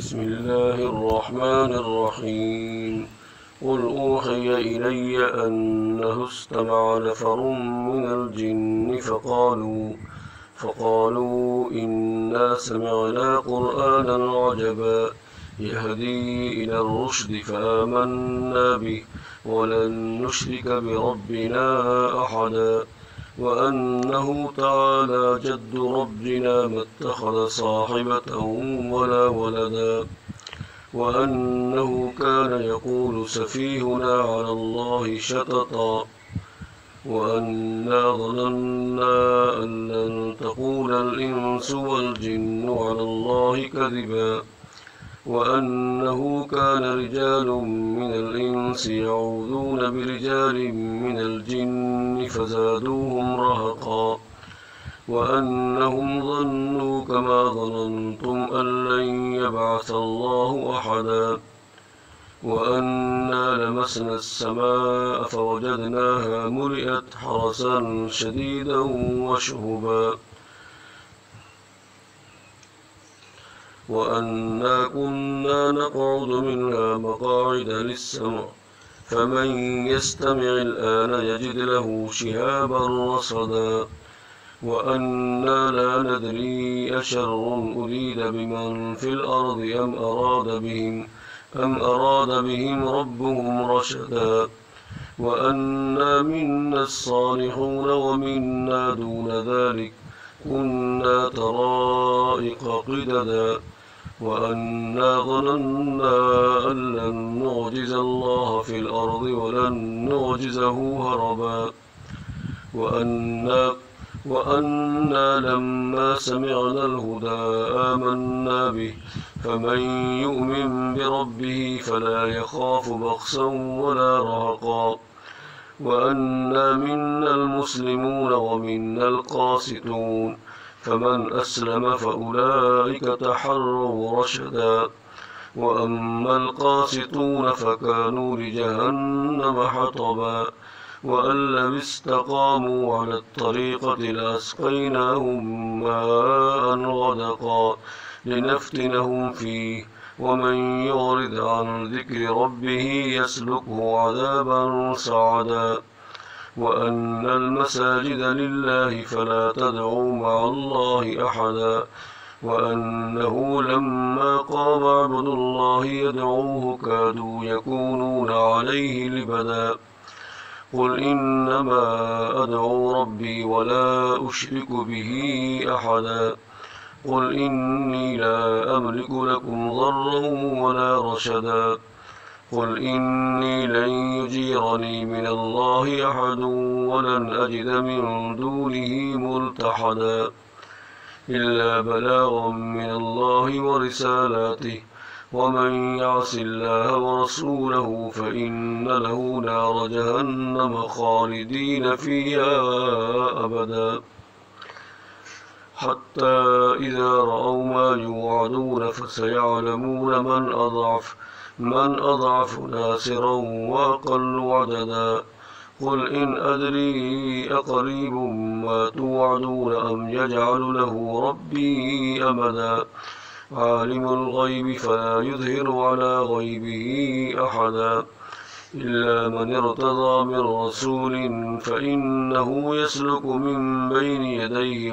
بسم الله الرحمن الرحيم. قل أوحي إلي أنه استمع نفر من الجن فقالوا إنا سمعنا قرآنا عجبا يهدي إلى الرشد فآمنا به ولن نشرك بربنا أحدا وأنه تعالى جد ربنا ما اتخذ صاحبة ولا ولدا وأنه كان يقول سفيهنا على الله شططا وأنا ظننا أن لن تقول الإنس والجن على الله كذبا وأنه كان رجال من الإنس يعوذون برجال من الجن فزادوهم رهقا وأنهم ظنوا كما ظننتم أن لن يبعث الله أحدا وأنا لمسنا السماء فوجدناها ملئت حرسا شديدا وشهبا وأنا كنا نقعد منها مقاعد للسمع فمن يستمع الآن يجد له شهابا رصدا وأنا لا ندري أشر أريد بمن في الأرض أم أراد بهم ربهم رشدا وأنا منا الصالحون ومنا دون ذلك كنا طرائق قددا وأنا ظننا أن لن نعجز الله في الأرض ولن نعجزه هربا وأنا لما سمعنا الهدى آمنا به فمن يؤمن بربه فلا يخاف بخسا ولا رهقا وأنا منا المسلمون ومنا القاسطون فمن أسلم فأولئك تحروا رشدا وأما القاسطون فكانوا لجهنم حطبا وأن لم استقاموا على الطريقة لأسقيناهم ماء غدقا لنفتنهم فيه ومن يعرض عن ذكر ربه يسلكه عذابا صعدا وأن المساجد لله فلا تدعوا مع الله أحدا وأنه لما قام عبد الله يدعوه كادوا يكونون عليه لبدا قل إنما أدعو ربي ولا أشرك به أحدا قل إني لا أملك لكم ضرا ولا رشدا قل إني لن يجيرني من الله أحد ولن أجد من دونه ملتحدا إلا بلاغا من الله ورسالاته ومن يعص الله ورسوله فإن له نار جهنم خالدين فيها أبدا حتى إذا رأوا ما يوعدون فسيعلمون من أضعف ناصرا وأقل عددا قل إن أدري أقريب ما توعدون أم يجعل له ربي أمدا عالم الغيب فلا يظهر على غيبه أحدا إلا من ارتضى من رسول فإنه يسلك من بين يديه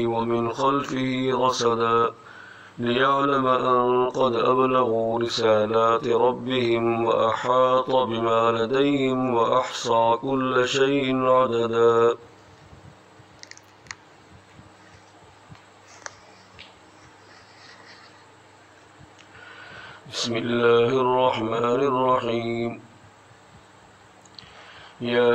ومن خلفه رصدا ليعلم أن قد أبلغوا رسالات ربهم وأحاط بما لديهم وأحصى كل شيء عددا. بسم الله الرحمن الرحيم. يا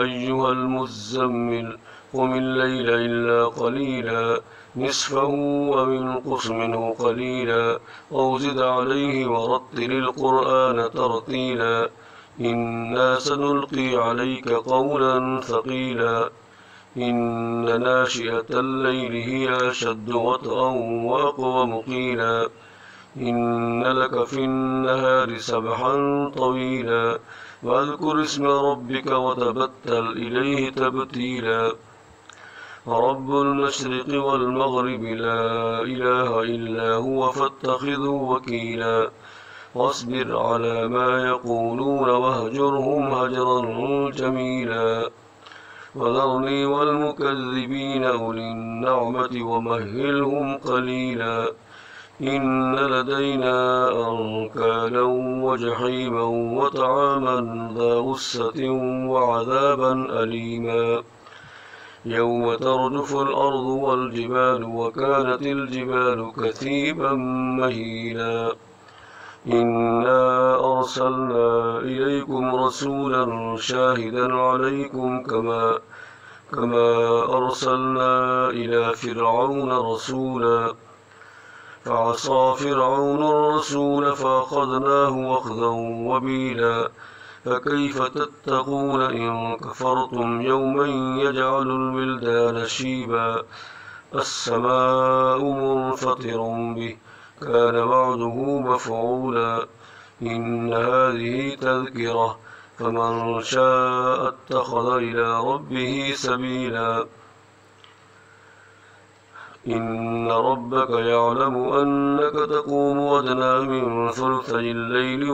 أيها المزمل قم الليل إلا قليلا نصفه أو انقص منه قليلا أو زد عليه ورتل القرآن ترتيلا إنا سنلقي عليك قولا ثقيلا إن ناشئة الليل هي أشد وطئا وأقوم قيلا إن لك في النهار سبحا طويلا واذكر اسم ربك وتبتل إليه تبتيلا رب المشرق والمغرب لا إله إلا هو فاتخذه وكيلا واصبر على ما يقولون واهجرهم هجرا جميلا وذرني والمكذبين أولي النعمة ومهلهم قليلا إن لدينا أنكالا وجحيما وطعاما ذا غصة وعذابا أليما يوم ترجف الأرض والجبال وكانت الجبال كثيبا مهيلا إنا أرسلنا إليكم رسولا شاهدا عليكم كما أرسلنا إلى فرعون رسولا فعصى فرعون الرسول فأخذناه أخذا وبيلا فكيف تتقون إن كفرتم يوما يجعل الولدان شيبا السماء منفطر به كان وعده مفعولا إن هذه تذكرة فمن شاء اتخذ إلى ربه سبيلا إن ربك يعلم أنك تقوم أدنى من ثلثي الليل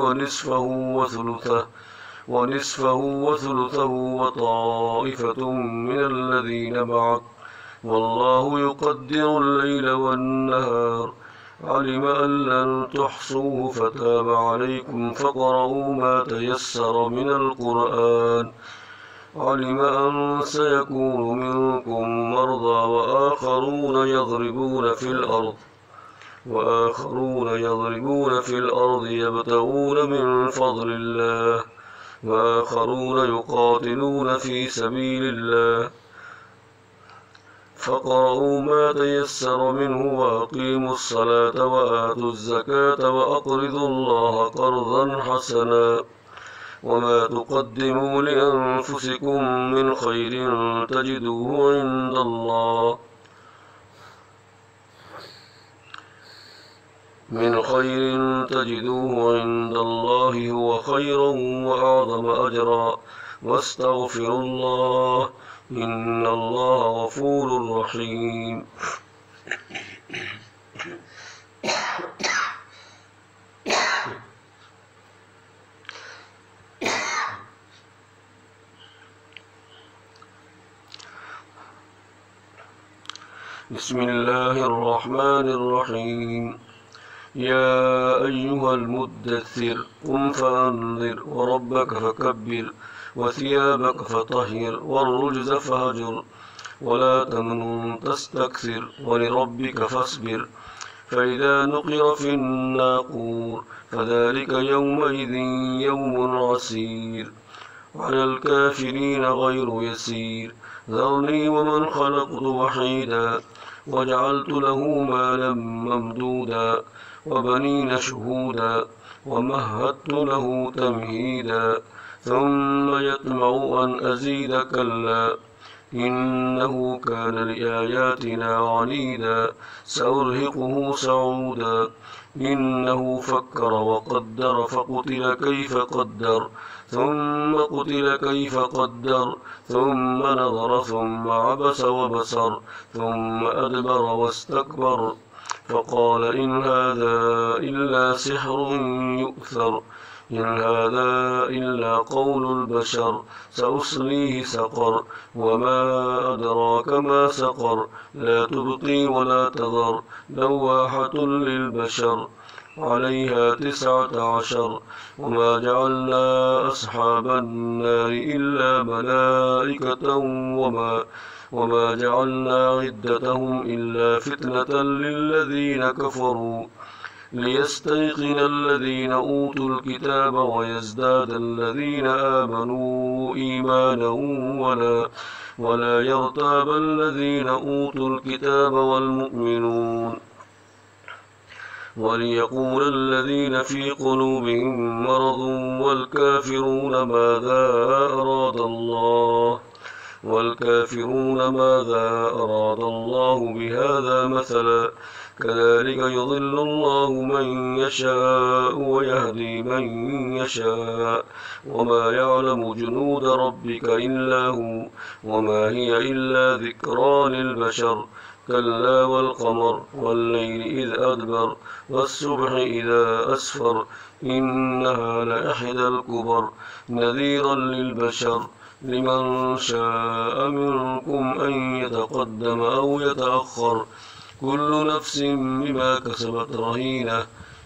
ونصفه وثلثه وطائفة من الذين معك والله يقدر الليل والنهار علم أن لن تحصوه فتاب عليكم فاقرؤوا ما تيسر من القرآن علم أن سيكون منكم مرضى وآخرون يضربون في الأرض يبتغون من فضل الله وآخرون يقاتلون في سبيل الله فاقرؤوا ما تيسر منه وأقيموا الصلاة وآتوا الزكاة وأقرضوا الله قرضا حسنا وما تقدموا لأنفسكم من خير تجدوه عند الله هو خيرا وأعظم أجرا واستغفروا الله إن الله غفور رحيم بسم الله الرحمن الرحيم يا أيها المدثر قم فأنذر وربك فكبر وثيابك فطهر والرجز فهجر ولا تمنن تستكثر ولربك فاصبر فإذا نقر في الناقور فذلك يومئذ يوم عسير على الكافرين غير يسير ذرني ومن خلقت وحيدا وجعلت له مالا ممدودا وبنين شهودا ومهدت له تمهيدا ثم يطمع أن أزيد كلا إنه كان لآياتنا عنيدا سأرهقه صعودا إنه فكر وقدر فقتل كيف قدر ثم قتل كيف قدر ثم نظر ثم عبس وبسر ثم أدبر واستكبر فقال إن هذا إلا سحر يؤثر إن هذا إلا قول البشر سأصليه سقر وما أدراك ما سقر لا تبقي ولا تذر لواحة للبشر عليها 19 وما جعلنا أصحاب النار إلا ملائكة وما جعلنا عدتهم إلا فتنة للذين كفروا ليستيقن الذين أوتوا الكتاب ويزداد الذين آمنوا إيمانا ولا يرتاب الذين أوتوا الكتاب والمؤمنون وليقول الذين في قلوبهم مرض والكافرون ماذا أراد الله والكافرون ماذا أراد الله بهذا مثلا كذلك يضل الله من يشاء ويهدي من يشاء وما يعلم جنود ربك إلا هو وما هي إلا ذكرى للبشر كلا والقمر والليل إذ أدبر والصبح إذا أسفر إنها لإحدى الكبر نذيرا للبشر لمن شاء منكم أن يتقدم أو يتأخر كل نفس بما كسبت رهينة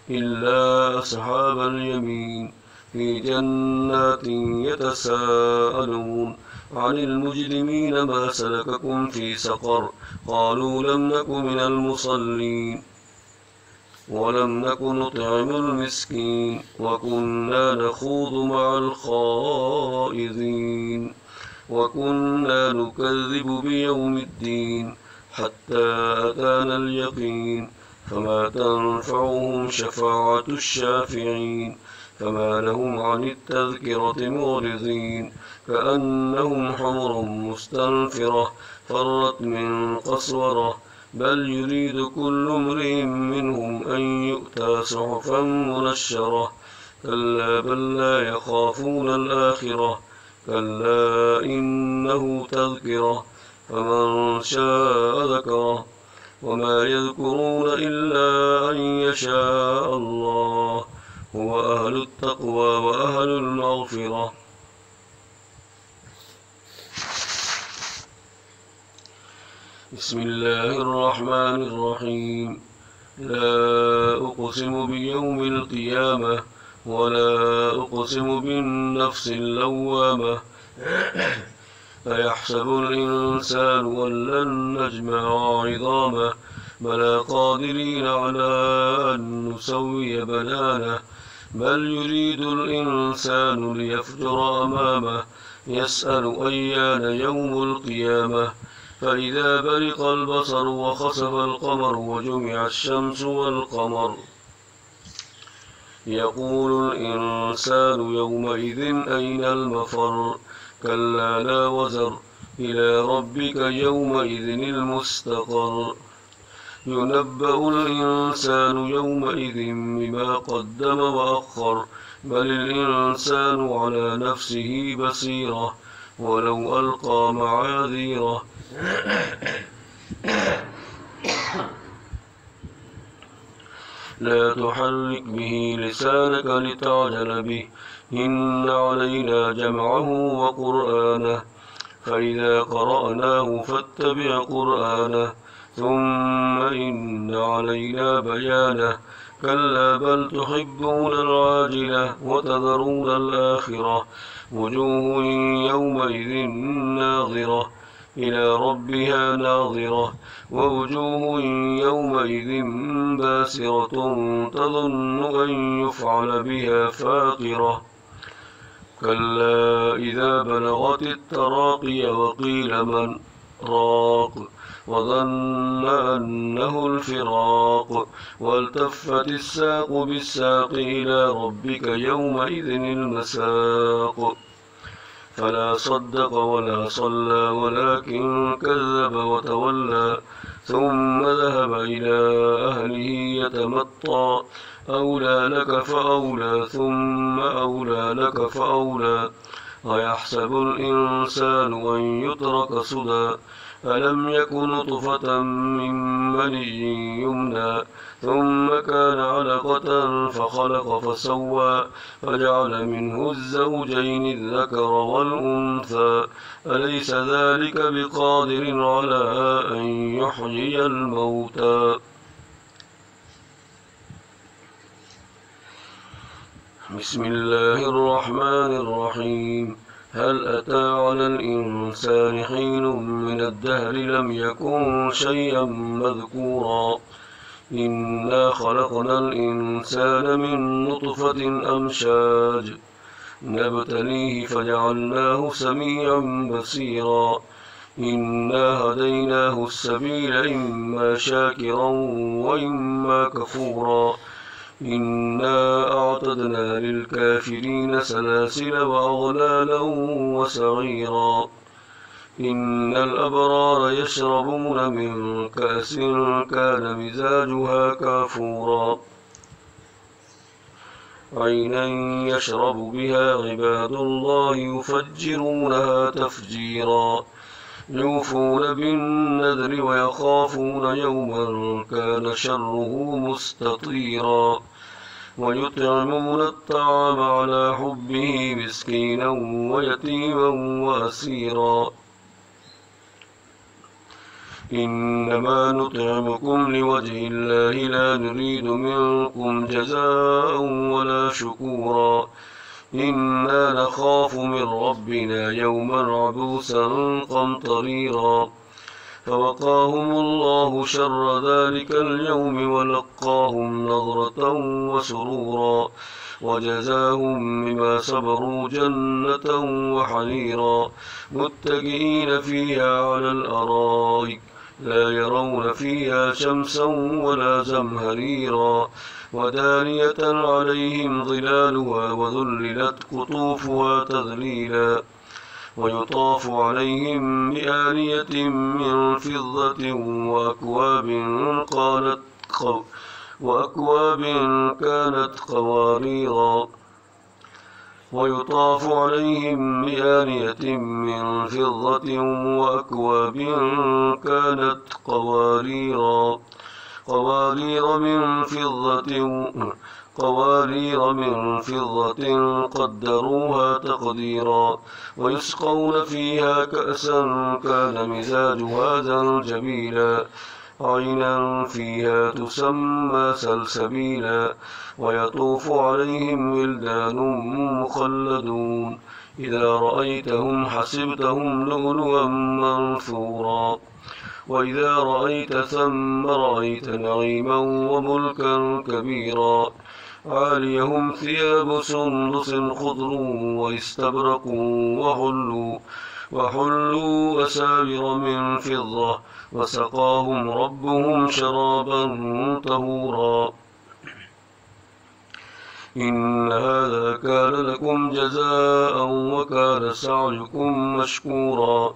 إلا أصحاب اليمين في جنات يتساءلون عن المجرمين ما سلككم في سقر قالوا لم نك من المصلين ولم نك نطعم المسكين وكنا نخوض مع الخائضين وكنا نكذب بيوم الدين حتى أتانا اليقين فما تنفعهم شفاعة الشافعين فما لهم عن التذكرة معرضين كأنهم حمر مستنفرة فرت من قسورة بل يريد كل امرئ منهم أن يؤتى صحفا منشرة كلا بل لا يخافون الآخرة كلا إنه تذكرة فمن شاء ذكره وما يذكرون إلا أن يشاء الله هو أهل التقوى وأهل المغفرة. بسم الله الرحمن الرحيم لا أقسم بيوم القيامة ولا أقسم بالنفس اللوامة أيحسب الإنسان أن لن نجمع عظامه بلى قادرين على أن نسوي بنانه بل يريد الإنسان ليفجر أمامه يسأل أيان يوم القيامة فإذا برق البصر وخسف القمر وجمع الشمس والقمر يقول الإنسان يومئذ أين المفر كلا لا وزر إلى ربك يومئذ المستقر ينبأ الإنسان يومئذ بما قدم وأخر بل الإنسان على نفسه بصيرة ولو ألقى معاذيره لا تحرك به لسانك لتعجل به إن علينا جمعه وقرآنه فإذا قرأناه فاتبع قرآنه ثم إن علينا بيانه كلا بل تحبون العاجلة وتذرون الآخرة وجوه يومئذ ناظرة إلى ربها ناظرة ووجوه يومئذ باسرة تظن أن يفعل بها فاقرة كلا إذا بلغت التراقي وقيل من راق وظن أنه الفراق والتفت الساق بالساق إلى ربك يومئذ المساق فلا صدق ولا صلى ولكن كذب وتولى ثم ذهب إلى أهله يتمطى أولى لك فأولى ثم أولى لك فأولى أيحسب الإنسان أن يترك سدى ألم يك نطفة من مني يمنى ثم كان علقة فخلق فسوى فجعل منه الزوجين الذكر والأنثى أليس ذلك بقادر على أن يحيي الموتى بسم الله الرحمن الرحيم هل أتى على الإنسان حين من الدهر لم يكن شيئا مذكورا إنا خلقنا الإنسان من نطفة أمشاج نبتليه فجعلناه سميعا بصيرا إنا هديناه السبيل إما شاكرا وإما كفورا إنا أعتدنا للكافرين سلاسل وأغلالا وسعيرا إن الأبرار يشربون من كأس كان مزاجها كافورا عينا يشرب بها عباد الله يفجرونها تفجيرا يوفون بالنذر ويخافون يوما كان شره مستطيرا ويطعمون الطعام على حبه مسكينا ويتيما وأسيرا إنما نطعمكم لوجه الله لا نريد منكم جزاء ولا شكورا إنا نخاف من ربنا يوما عبوسا قمطريرا فوقاهم الله شر ذلك اليوم ولقاهم نضرة وسرورا وجزاهم بما صبروا جنة وحريرا متكئين فيها على الأرائك لا يرون فيها شمسا ولا زمهريرا ودانية عليهم ظلالها وذللت قطوفها تذليلا ويطاف عليهم بآنية من فضة وأكواب كانت قواريرا ويطاف عليهم بآنية من فضة وأكواب كانت قوارير من فضة قدروها تقديرا ويسقون فيها كأسا كان مزاجها زنجبيلا عينا فيها تسمى سلسبيلا ويطوف عليهم ولدان مخلدون إذا رأيتهم حسبتهم لؤلؤا منثورا وإذا رأيت ثم رأيت نعيما وملكا كبيرا عاليهم ثياب سندس خضر واستبرق وحلوا أساور من فضة وسقاهم ربهم شرابا طهورا إن هذا كان لكم جزاء وكان سعيكم مشكورا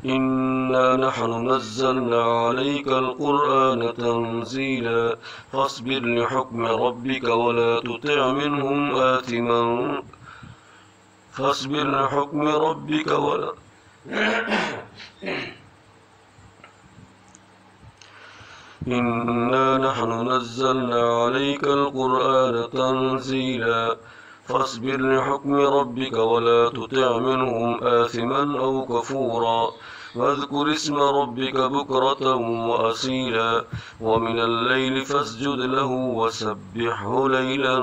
إنا نحن نزلنا عليك القرآن تنزيلا فاصبر لحكم ربك ولا تطع منهم آثما إنا نحن نزلنا عليك القرآن تنزيلا فاصبر لحكم ربك ولا تطع منهم آثما أو كفورا واذكر اسم ربك بكرة وأصيلا ومن الليل فاسجد له وسبحه ليلا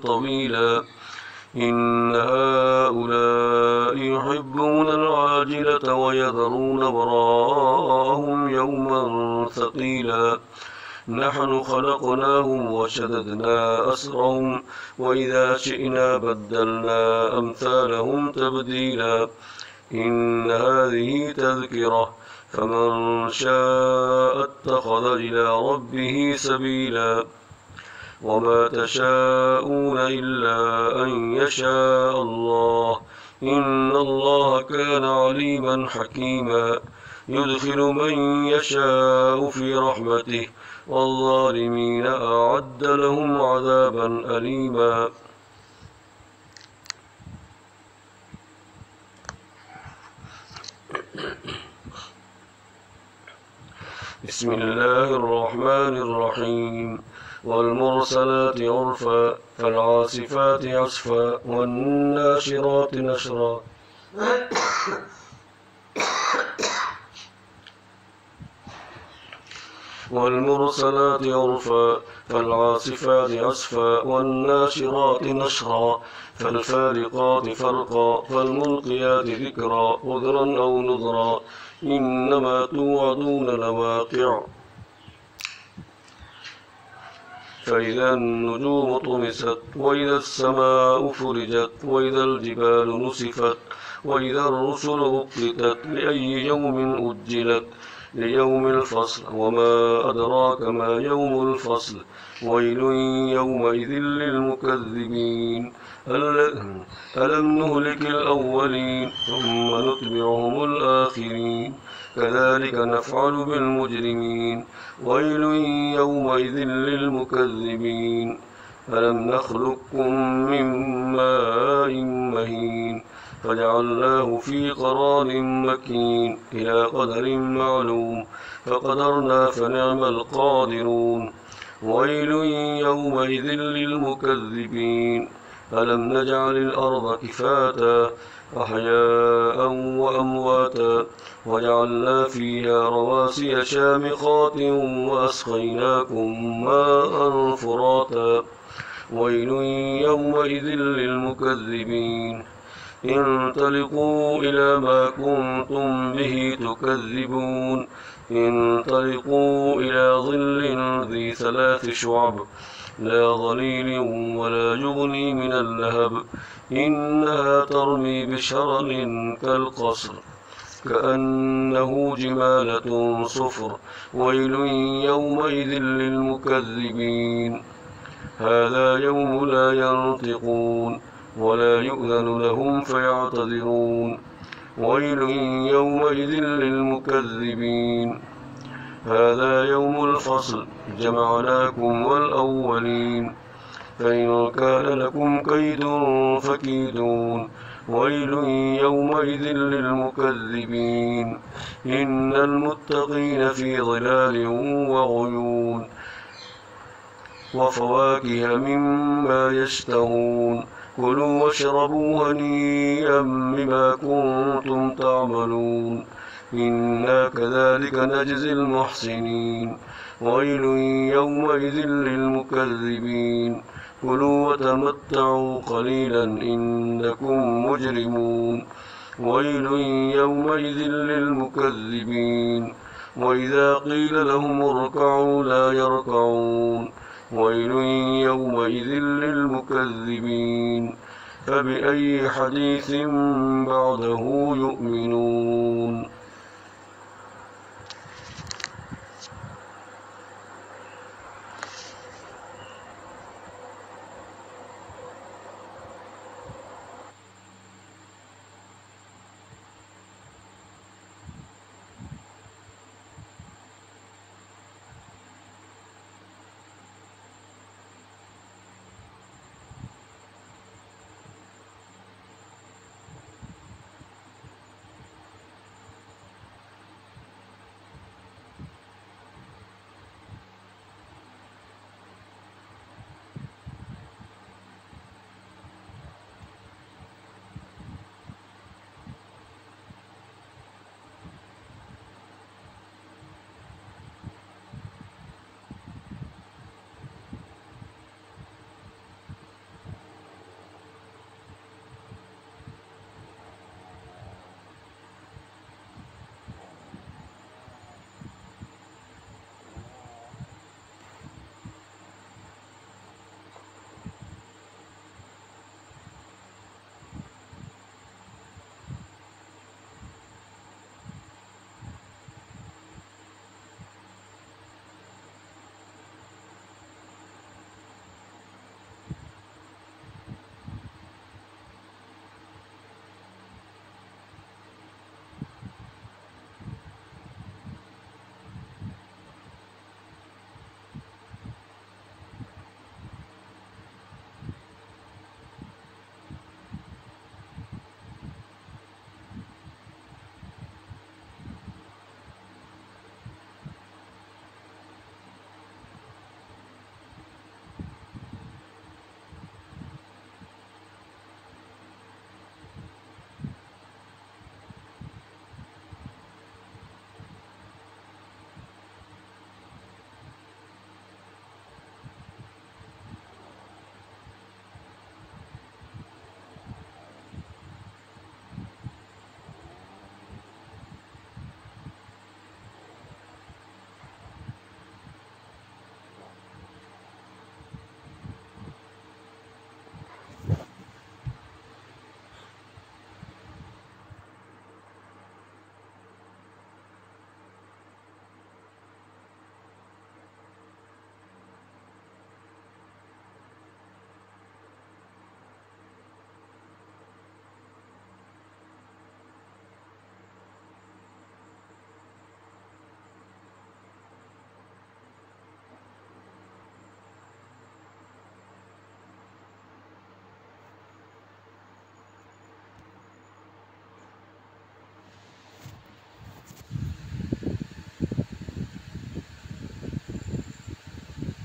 طويلا إن هؤلاء يحبون العاجلة ويذرون وراءهم يوما ثقيلا نحن خلقناهم وشددنا أسرهم وإذا شئنا بدلنا أمثالهم تبديلا إن هذه تذكرة فمن شاء اتخذ إلى ربه سبيلا وما تشاءون إلا أن يشاء الله إن الله كان عليما حكيما يدخل من يشاء في رحمته والظالمين أعد لهم عذابا أليما بسم الله الرحمن الرحيم والمرسلات عرفا فالعاصفات عصفا والناشرات نشرا والمرسلات عرفا فالعاصفات عصفا والناشرات نشرا فالفارقات فرقا فالملقيات ذكرا عذرا أو نذرا إنما توعدون لواقع فإذا النجوم طمست وإذا السماء فرجت وإذا الجبال نسفت وإذا الرسل أقتت لأي يوم أجلت ليوم الفصل وما أدراك ما يوم الفصل ويل يومئذ للمكذبين ألم نهلك الأولين ثم نتبعهم الآخرين كذلك نفعل بالمجرمين ويل يومئذ للمكذبين ألم نخلقكم من ماء مهين فجعلناه في قرار مكين إلى قدر معلوم فقدرنا فنعم القادرون ويل يومئذ للمكذبين ألم نجعل الأرض كفاتا أحياء وأمواتا وجعلنا فيها رواسي شامخات وأسقيناكم ماء فراتا ويل يومئذ للمكذبين انطلقوا إلى ما كنتم به تكذبون انطلقوا إلى ظل ذي 3 شعب لا ظليل ولا يغني من اللهب إنها ترمي بشرر كالقصر كأنه جمالة صفر ويل يومئذ للمكذبين هذا يوم لا ينطقون ولا يؤذن لهم فيعتذرون ويل يومئذ للمكذبين هذا يوم الفصل جمعناكم والأولين فإن كان لكم كيد فكيدون ويل يومئذ للمكذبين إن المتقين في ظلال وعيون وفواكه مما يشتهون كلوا واشربوا هنيئا بما كنتم تعملون إنا كذلك نجزي المحسنين ويل يومئذ للمكذبين كلوا وتمتعوا قليلا إنكم مجرمون ويل يومئذ للمكذبين وإذا قيل لهم اركعوا لا يركعون ويل يومئذ للمكذبين فبأي حديث بعده يؤمنون.